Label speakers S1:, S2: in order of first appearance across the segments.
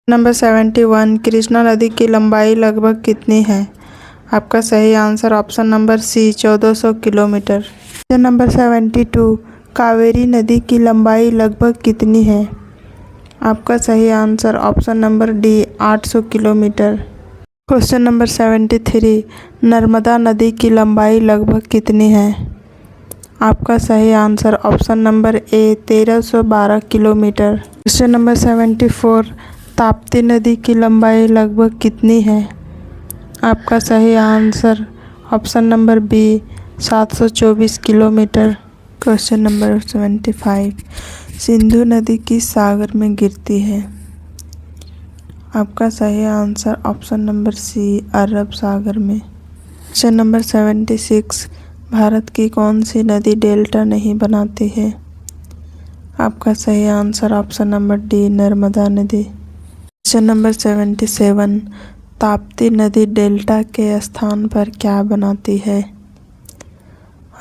S1: Number 71 Krishna नदी की लंबाई लगभग कितनी है? आपका सही answer option number c 1400 kilometre. Question number 72 Kaveri नदी की लंबाई लगभग कितनी है? आपका सही answer option number d 800 kilometre. Question number 73 Narmada नदी की लंबाई लगभग कितनी है? आपका सही answer option number a 1312 kilometre. Question number 74 Tapti नदी की लंबाई लगभग कितनी है? आपका सही answer option number b 724 kilometre. Question number 75 Sindhu नदी किस सागर में गिरती है? आपका सही आंसर ऑप्शन नंबर सी अरब सागर में। क्वेश्चन नंबर 76 भारत की कौन सी नदी डेल्टा नहीं बनाती है? आपका सही answer option number D Narmada नदी। क्वेश्चन नंबर 77 ताप्ती नदी डेल्टा के स्थान पर क्या बनाती है?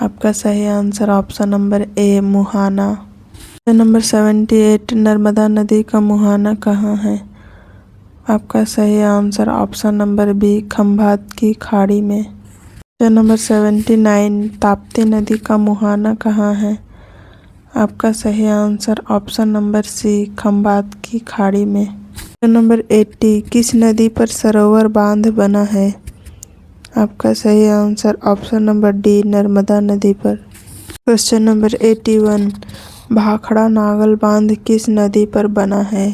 S1: आपका सही आंसर ऑप्शन नंबर ए मुहाना। क्वेश्चन नंबर 78 नर्मदा नदी का मुहाना कहाँ है? आपका सही answer option number b Khambhat की खाड़ी में। क्वेश्चन नंबर 79 ताप्ती नदी का मुहाना कहाँ है? आपका सही answer option number c Khambhat की खाड़ी में। क्वेश्चन नंबर 80 किस नदी पर सरोवर बांध बना है? आपका सही answer option number D Narmada नदी पर। क्वेश्चन नंबर 81 भाखड़ा नागल बांध किस नदी पर बना है?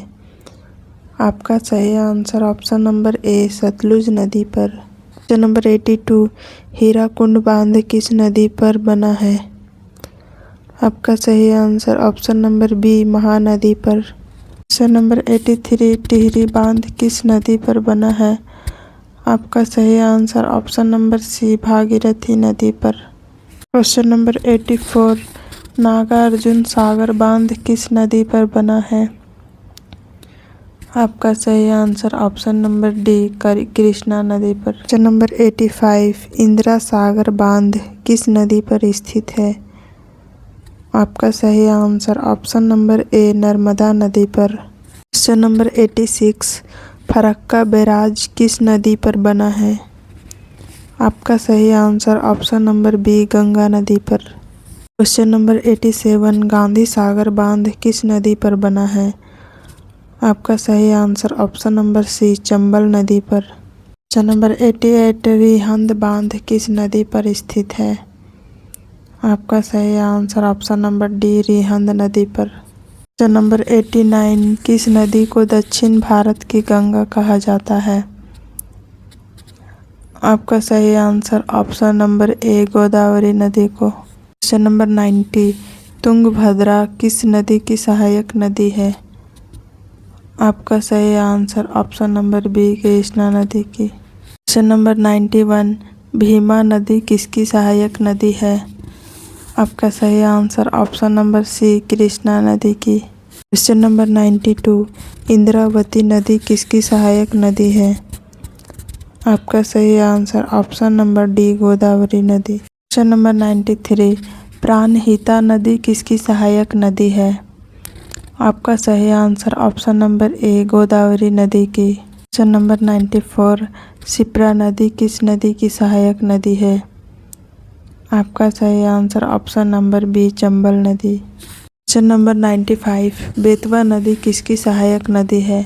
S1: आपका सही answer option number a Sutlej नदी पर। क्वेश्चन नंबर 82 हीराकुंड बांध किस नदी पर बना है? आपका सही answer option number B Mahanadi पर। क्वेश्चन नंबर 83 टिहरी बांध किस नदी पर बना है? आपका सही answer option number c Bhagirathi नदी पर। क्वेश्चन नंबर 84 नागार्जुन सागर बांध किस नदी पर बना है? आपका सही answer option number D Krishna नदी पर। क्वेश्चन नंबर 85 इंदिरा सागर बांध किस नदी पर स्थित है? आपका सही आंसर ऑप्शन नंबर ए नर्मदा नदी पर। क्वेश्चन नंबर 86 फरक्का बैराज किस नदी पर बना है? आपका सही answer option number B Ganga नदी पर। क्वेश्चन नंबर 87 गांधी सागर बांध किस नदी पर बना है? आपका सही आंसर ऑप्शन नंबर सी चंबल नदी पर। क्वेश्चन नंबर 88 रिहंद बांध किस नदी पर स्थित है? आपका सही answer option number D Rihand नदी पर। क्वेश्चन नंबर 89 किस नदी को दक्षिण भारत की गंगा कहा जाता है? आपका सही आंसर ऑप्शन नंबर ए गोदावरी नदी को। क्वेश्चन नंबर 90 तुंगभद्रा किस नदी की सहायक नदी है? आपका सही answer option number B Krishna नदी की। क्वेश्चन नंबर 91 भीमा नदी किसकी सहायक नदी है? आपका सही answer option number C Krishna नदी की। क्वेश्चन नंबर 92 इंद्रावती नदी किसकी सहायक नदी है? आपका सही answer option number D Godavari नदी। क्वेश्चन नंबर 93 प्राणहिता नदी किसकी सहायक नदी है? आपका सही आंसर ऑप्शन नंबर ए गोदावरी नदी की। क्वेश्चन नंबर 94 शिप्रा नदी किस नदी की सहायक नदी है? आपका सही answer option number B Chambal नदी। क्वेश्चन नंबर 95 बेतवा नदी किसकी सहायक नदी है?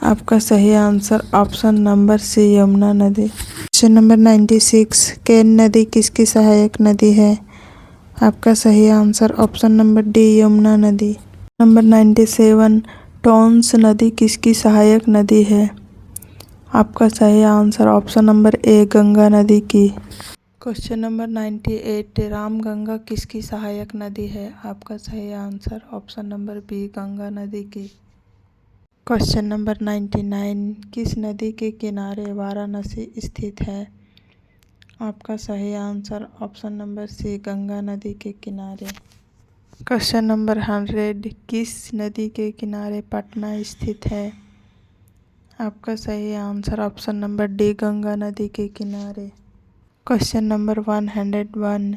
S1: आपका सही answer option number C Yamuna नदी। क्वेश्चन नंबर 96 केन नदी किसकी सहायक नदी है? आपका सही answer option number D Yamuna नदी। नंबर 97 टॉन्स नदी किसकी सहायक नदी है? आपका सही आंसर ऑप्शन नंबर ए गंगा नदी की। क्वेश्चन नंबर 98 रामगंगा किसकी सहायक नदी है? आपका सही answer option number B Ganga नदी की। क्वेश्चन नंबर 99 किस नदी के किनारे वाराणसी स्थित है? आपका सही answer option number C Ganga नदी के किनारे। क्वेश्चन नंबर 100 किस नदी के किनारे पटना स्थित है? आपका सही answer option number D Ganga नदी के किनारे। क्वेश्चन नंबर 101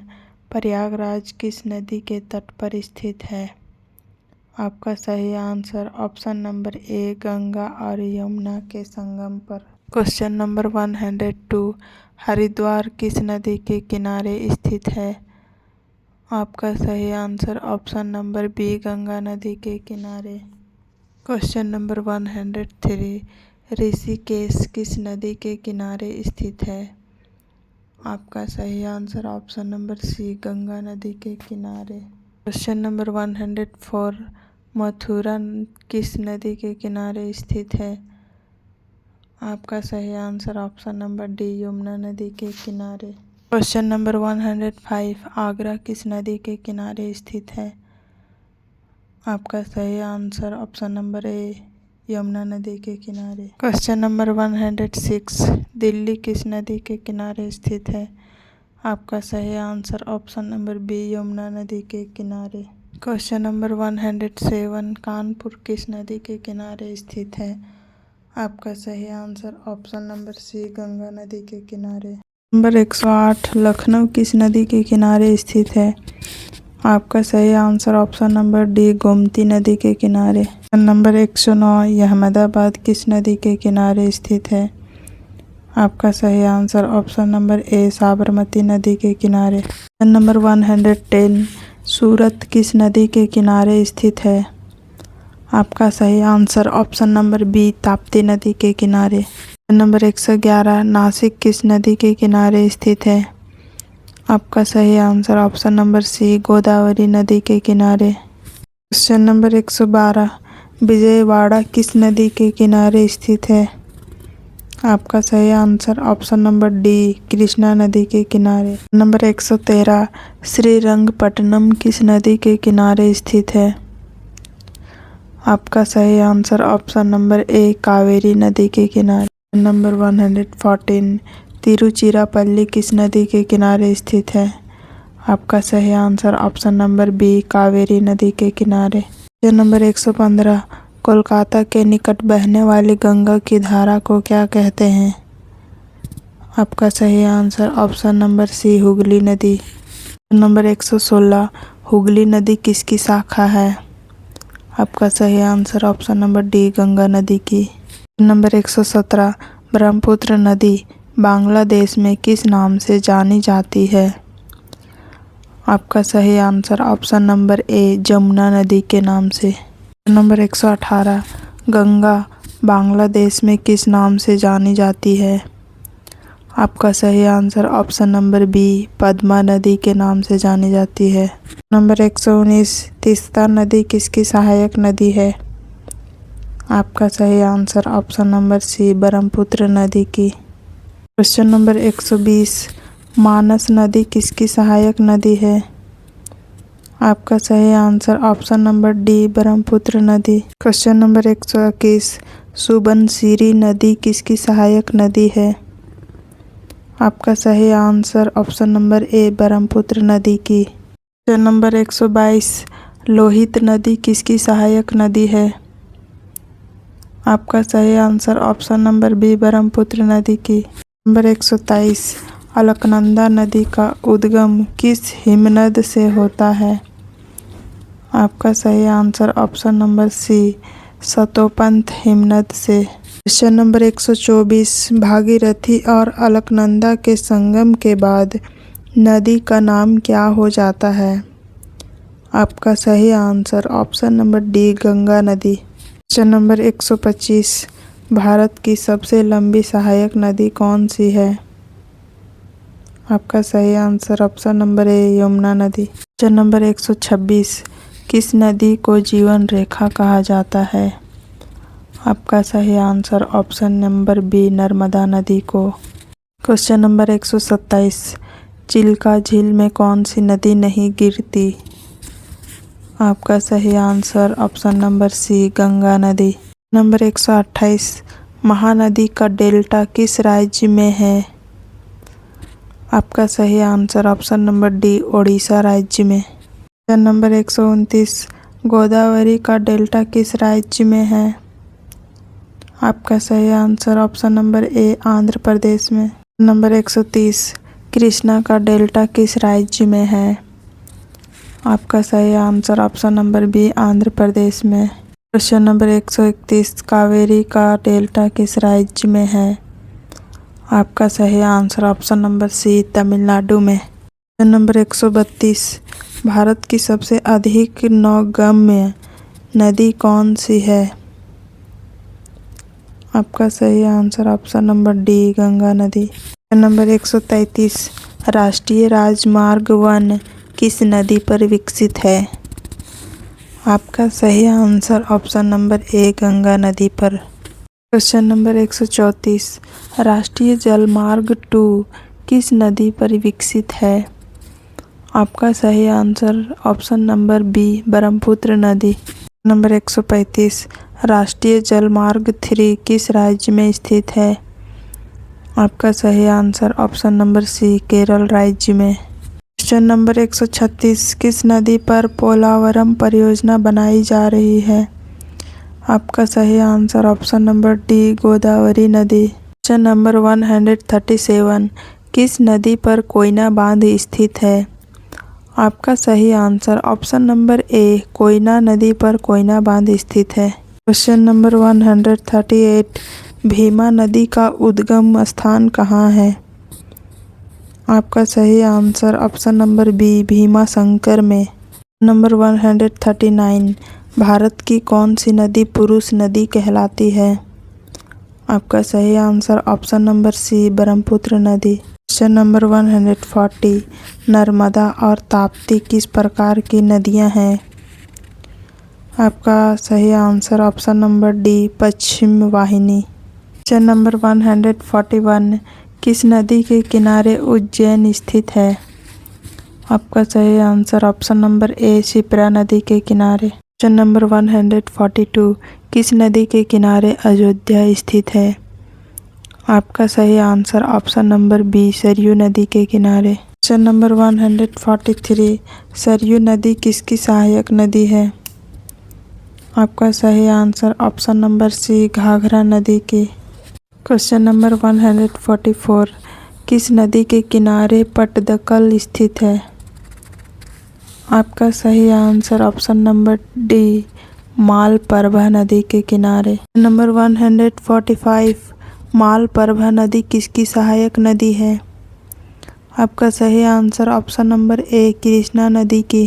S1: प्रयागराज किस नदी के तट पर स्थित है? आपका सही आंसर ऑप्शन नंबर ए गंगा और यमुना के संगम पर। क्वेश्चन नंबर 102 हरिद्वार किस नदी के किनारे स्थित है? आपका सही answer option number B Ganga नदी के किनारे। क्वेश्चन नंबर 103 ऋषिकेश किस नदी के किनारे स्थित है? आपका सही answer option number C Ganga नदी के किनारे। क्वेश्चन नंबर 104 मथुरा किस नदी के किनारे स्थित है? आपका सही answer option number D Yamuna नदी के किनारे। क्वेश्चन नंबर 105 आगरा किस नदी के किनारे स्थित है? आपका सही answer option number A Yamuna नदी के किनारे। क्वेश्चन नंबर 106 दिल्ली किस नदी के किनारे स्थित है? आपका सही answer option number B Yamuna नदी के किनारे। क्वेश्चन नंबर 107 कानपुर किस नदी के किनारे स्थित है? आपका सही answer option number C Ganga नदी के किनारे। नंबर 108 लखनऊ किस नदी के किनारे स्थित है? आपका सही answer option number D Gomti नदी के किनारे। नंबर 109 अहमदाबाद किस नदी के किनारे स्थित है? आपका सही आंसर ऑप्शन नंबर ए साबरमती नदी के किनारे। नंबर 110 सूरत किस नदी के किनारे स्थित है? आपका सही answer option number B Tapti नदी के किनारे। नंबर 111 नासिक किस नदी के किनारे स्थित है? आपका सही answer option number C Godavari नदी के किनारे। क्वेश्चन नंबर 112 विजयवाड़ा किस नदी के किनारे स्थित है? आपका सही answer option number D Krishna नदी के किनारे। नंबर 113 श्रीरंगपट्टनम किस नदी के किनारे स्थित है? आपका सही आंसर ऑप्शन नंबर ए कावेरी नदी के किनारे। नंबर 114 तिरुचिरापल्ली किस नदी के किनारे स्थित है? आपका सही answer option number B Kaveri नदी के किनारे। नंबर 115 कोलकाता के निकट बहने वाली गंगा की धारा को क्या कहते हैं? आपका सही answer option number C Hooghly नदी। नंबर 116 हुगली नदी किसकी शाखा है? आपका सही answer option number D Ganga नदी की। नंबर 117 ब्रह्मपुत्र नदी बांग्लादेश में किस नाम से जानी जाती है? आपका सही आंसर ऑप्शन नंबर ए जमुना नदी के नाम से। नंबर 118 गंगा बांग्लादेश में किस नाम से जानी जाती है? आपका सही answer option number B Padma नदी के नाम से जानी जाती है। नंबर 119 तीस्ता नदी किसकी सहायक नदी है? आपका सही answer option number C Brahmaputra नदी की। क्वेश्चन नंबर 120 मानस नदी किसकी सहायक नदी है? आपका सही answer option number D Brahmaputra नदी। क्वेश्चन नंबर 121 सुबनसिरी नदी किसकी सहायक नदी है? आपका सही आंसर ऑप्शन नंबर ए ब्रह्मपुत्र नदी की। क्वेश्चन नंबर 122 लोहित नदी किसकी सहायक नदी है? आपका सही answer option number B Brahmaputra नदी की। नंबर 123 अलकनंदा नदी का उद्गम किस हिमनद से होता है? आपका सही answer option number C Satopanth हिमनद से। क्वेश्चन नंबर 124 भागीरथी और अलकनंदा के संगम के बाद नदी का नाम क्या हो जाता है? आपका सही answer option number D Ganga नदी। क्वेश्चन नंबर 125 भारत की सबसे लंबी सहायक नदी कौन सी है? आपका सही answer option number A Yamuna नदी। क्वेश्चन नंबर 126 किस नदी को जीवन रेखा कहा जाता है? आपका सही answer option number B Narmada नदी को। क्वेश्चन नंबर 127 चिल्का झील में कौन सी नदी नहीं गिरती? आपका सही answer option number C Ganga नदी। नंबर 128 महानदी का डेल्टा किस राज्य में है? आपका सही answer option number D Odisha राज्य में। नंबर 129 गोदावरी का डेल्टा किस राज्य में है? आपका सही answer option number A Andhra Pradesh में। नंबर 130 कृष्णा का डेल्टा किस राज्य में है? आपका सही answer option number B Andhra Pradesh में। क्वेश्चन नंबर 131 कावेरी का डेल्टा किस राज्य में है? आपका सही answer option number C Tamil Nadu में। क्वेश्चन नंबर 132 भारत की सबसे अधिक नौगम्य नदी कौन सी है? आपका सही answer option number D Ganga नदी। क्वेश्चन नंबर 133 राष्ट्रीय राजमार्ग 1 किस नदी पर विकसित है? आपका सही आंसर ऑप्शन नंबर ए गंगा नदी पर। क्वेश्चन नंबर 134 राष्ट्रीय जलमार्ग 2 किस नदी पर विकसित है? आपका सही answer option number B Brahmaputra नदी। नंबर 135 राष्ट्रीय जलमार्ग 3 किस राज्य में स्थित है? आपका सही answer option number C Kerala राज्य में। क्वेश्चन नंबर 136 किस नदी पर पोलावरम परियोजना बनाई जा रही है? आपका सही answer option number D Godavari नदी। क्वेश्चन नंबर 137 किस नदी पर कोयना बांध स्थित है? आपका सही आंसर ऑप्शन नंबर ए कोयना नदी पर कोयना बांध स्थित है। क्वेश्चन नंबर 138 भीमा नदी का उद्गम स्थान कहाँ है? आपका सही answer option number B Bhima Shankar में। नंबर 139 भारत की कौन सी नदी पुरुष नदी कहलाती है? आपका सही answer option number C Brahmaputra नदी। क्वेश्चन नंबर 140 नर्मदा और ताप्ती किस प्रकार की नदियां हैं? आपका सही आंसर ऑप्शन नंबर डी पश्चिम वाहिनी। क्वेश्चन नंबर 141 किस नदी के किनारे उज्जैन स्थित है? आपका सही आंसर ऑप्शन नंबर ए शिप्रा नदी के किनारे। क्वेश्चन नंबर 142 किस नदी के किनारे अयोध्या स्थित है? आपका सही answer option number B Saryu नदी के किनारे। क्वेश्चन नंबर 143 सरयू नदी किसकी सहायक नदी है? आपका सही answer option number C Ghaghara नदी की। क्वेश्चन नंबर 144 किस नदी के किनारे पट्टदकल स्थित है? आपका सही answer option number D Malaprabha नदी के किनारे। नंबर 145 मालप्रभा नदी किसकी सहायक नदी है? आपका सही आंसर ऑप्शन नंबर ए कृष्णा नदी की।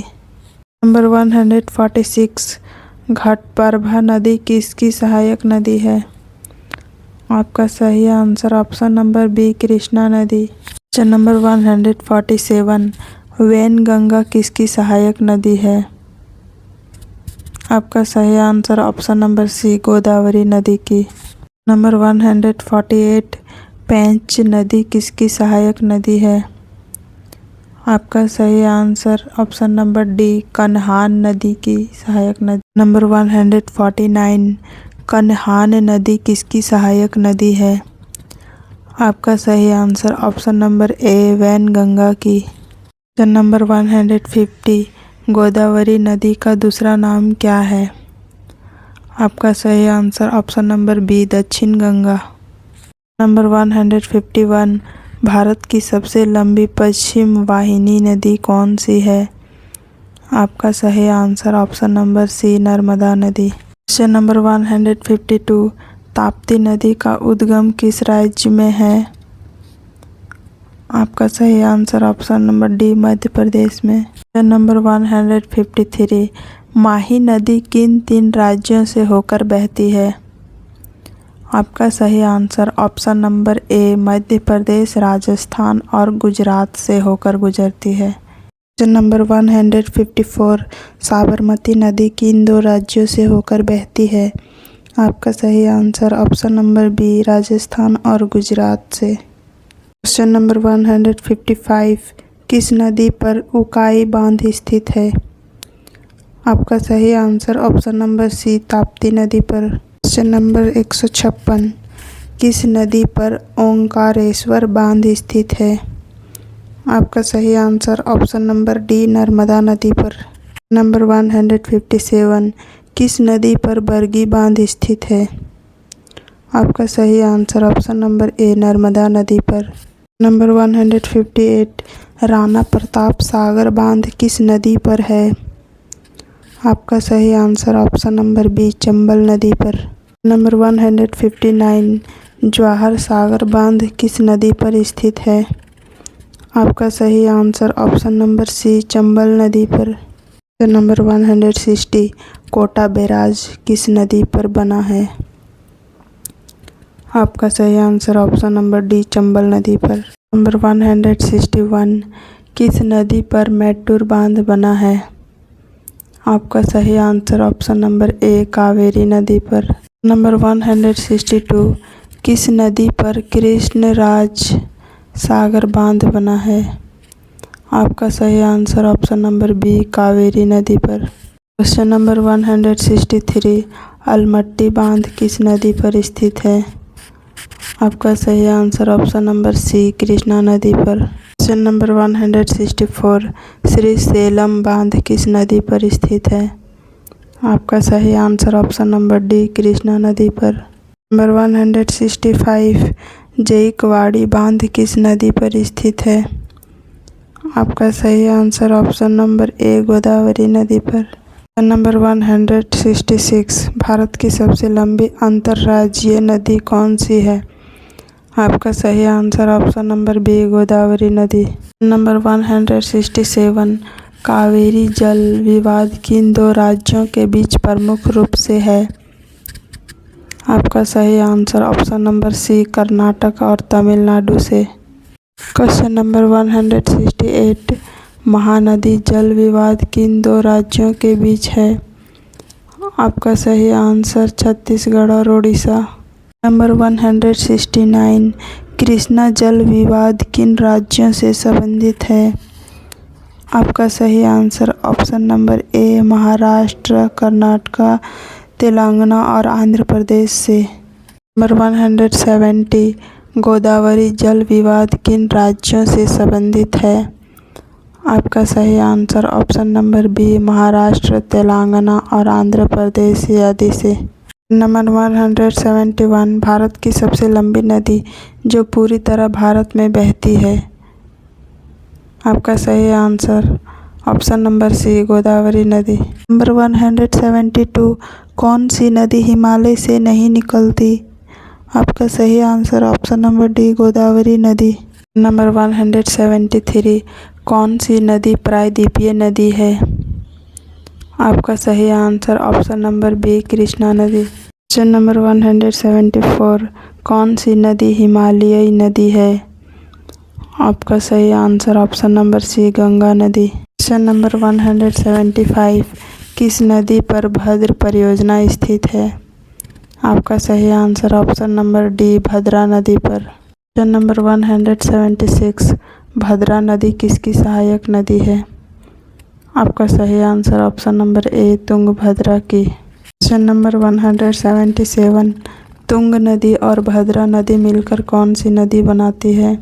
S1: नंबर 146 घटप्रभा नदी किसकी सहायक नदी है? आपका सही answer option number B Krishna नदी। क्वेश्चन नंबर 147 वैनगंगा किसकी सहायक नदी है? आपका सही answer option number C Godavari नदी की। नंबर 148 पेंच नदी किसकी सहायक नदी है? आपका सही answer option number D Kanhan नदी की सहायक नदी। नंबर 149 कन्हान नदी किसकी सहायक नदी है? आपका सही answer option number A Wainganga की। क्वेश्चन नंबर 150 गोदावरी नदी का दूसरा नाम क्या है? आपका सही आंसर ऑप्शन नंबर बी दक्षिण गंगा। नंबर 151 भारत की सबसे लंबी पश्चिम वाहिनी नदी कौन सी है? आपका सही answer option number C Narmada नदी। क्वेश्चन नंबर 152 ताप्ती नदी का उद्गम किस राज्य में है? आपका सही answer option number D Madhya Pradesh में। क्वेश्चन नंबर 153 माही नदी किन 3 राज्यों से होकर बहती है? आपका सही आंसर ऑप्शन नंबर ए मध्य प्रदेश राजस्थान और गुजरात से होकर गुजरती है। क्वेश्चन नंबर 154 साबरमती नदी किन 2 राज्यों से होकर बहती है? आपका सही answer option number B Rajasthan और गुजरात से। क्वेश्चन नंबर 155 किस नदी पर उकाई बांध स्थित है? आपका सही answer option number C Tapti नदी पर। क्वेश्चन नंबर 156 किस नदी पर ओंकारेश्वर बांध स्थित है? आपका सही answer option number D Narmada नदी पर। नंबर 157 किस नदी पर बरगी बांध स्थित है? आपका सही आंसर ऑप्शन नंबर ए नर्मदा नदी पर। नंबर 158 राणा प्रताप सागर बांध किस नदी पर है? आपका सही answer option number B, Chambal नदी पर। नंबर 159, जवाहर सागर बांध किस नदी पर स्थित है? आपका सही आंसर ऑप्शन नंबर सी, चंबल नदी पर। नंबर 160, कोटा बैराज किस नदी पर बना है? आपका सही answer option number D, Chambal नदी पर। नंबर 161, किस नदी पर मैटूर बांध बना है? आपका सही आंसर ऑप्शन नंबर ए, कावेरी नदी पर। नंबर 162, किस नदी पर कृष्णराज सागर बांध बना है? आपका सही answer option number B, Kaveri नदी पर। क्वेश्चन नंबर 163, अलमट्टी बांध किस नदी पर स्थित है? आपका सही answer option number C, Krishna नदी पर। क्वेश्चन नंबर 164, श्रीशैलम बांध किस नदी पर स्थित है? आपका सही answer option number D, Krishna नदी पर। नंबर 165, जयकवाड़ी बांध किस नदी पर स्थित है? आपका सही आंसर ऑप्शन नंबर ए, गोदावरी नदी पर। नंबर 166, भारत की सबसे लंबी अंतर्राज्यीय नदी कौन सी है? आपका सही answer option number B, Godavari नदी। नंबर 167, कावेरी जल विवाद किन दो राज्यों के बीच प्रमुख रूप से है? आपका सही answer option number C, Karnataka और तमिलनाडु से। क्वेश्चन नंबर 168, महानदी जल विवाद किन दो राज्यों के बीच है? आपका सही आंसर छत्तीसगढ़ और उड़ीसा। नंबर 169, कृष्णा जल विवाद किन राज्यों से संबंधित है? आपका सही आंसर ऑप्शन नंबर ए, महाराष्ट्र, कर्नाटक, तेलंगाना और आंध्र प्रदेश से। नंबर 170, गोदावरी जल विवाद किन राज्यों से संबंधित है? आपका सही answer option number B, Maharashtra, Telangana और आंध्र प्रदेश आदि से। नंबर 171, भारत की सबसे लंबी नदी जो पूरी तरह भारत में बहती है? आपका सही answer option number C, Godavari नदी। नंबर 172, कौन सी नदी हिमालय से नहीं निकलती? आपका सही answer option number D, Godavari नदी। नंबर 173, कौन सी नदी प्रायद्वीपीय नदी है? आपका सही answer option number B, Krishna नदी। क्वेश्चन नंबर 174, कौन सी नदी हिमालयी नदी है? आपका सही answer option number C, Ganga नदी। क्वेश्चन नंबर 175, किस नदी पर भद्र परियोजना स्थित है? आपका सही आंसर ऑप्शन नंबर डी, भद्रा नदी पर। क्वेश्चन नंबर 176, भद्रा नदी किसकी सहायक नदी है? आपका सही answer option number A, Tungabhadra की। क्वेश्चन नंबर 177, तुंग नदी और भद्रा नदी मिलकर कौन सी नदी बनाती है?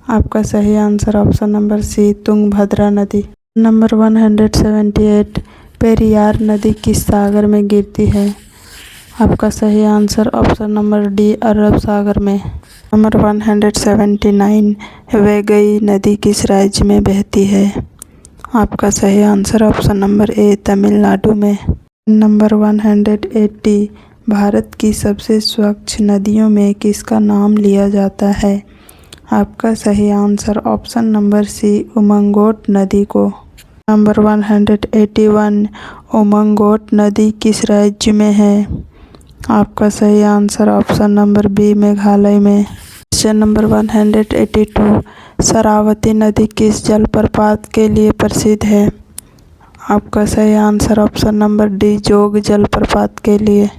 S1: आपका सही answer option number C, Tungabhadra नदी। नंबर 178, पेरियार नदी किस सागर में गिरती है? आपका सही आंसर ऑप्शन नंबर डी, अरब सागर में। नंबर 179, वैगई नदी किस राज्य में बहती है? आपका सही आंसर ऑप्शन नंबर ए, तमिलनाडु में। नंबर 180, भारत की सबसे स्वच्छ नदियों में किसका नाम लिया जाता है? आपका सही answer option number C, Umngot नदी को। नंबर 181, उमंगोट नदी किस राज्य में है? आपका सही answer option number B, Meghalaya में। क्वेश्चन नंबर 182, शरावती नदी किस जलप्रपात के लिए प्रसिद्ध है? आपका सही आंसर ऑप्शन नंबर डी, जोग जलप्रपात के लिए।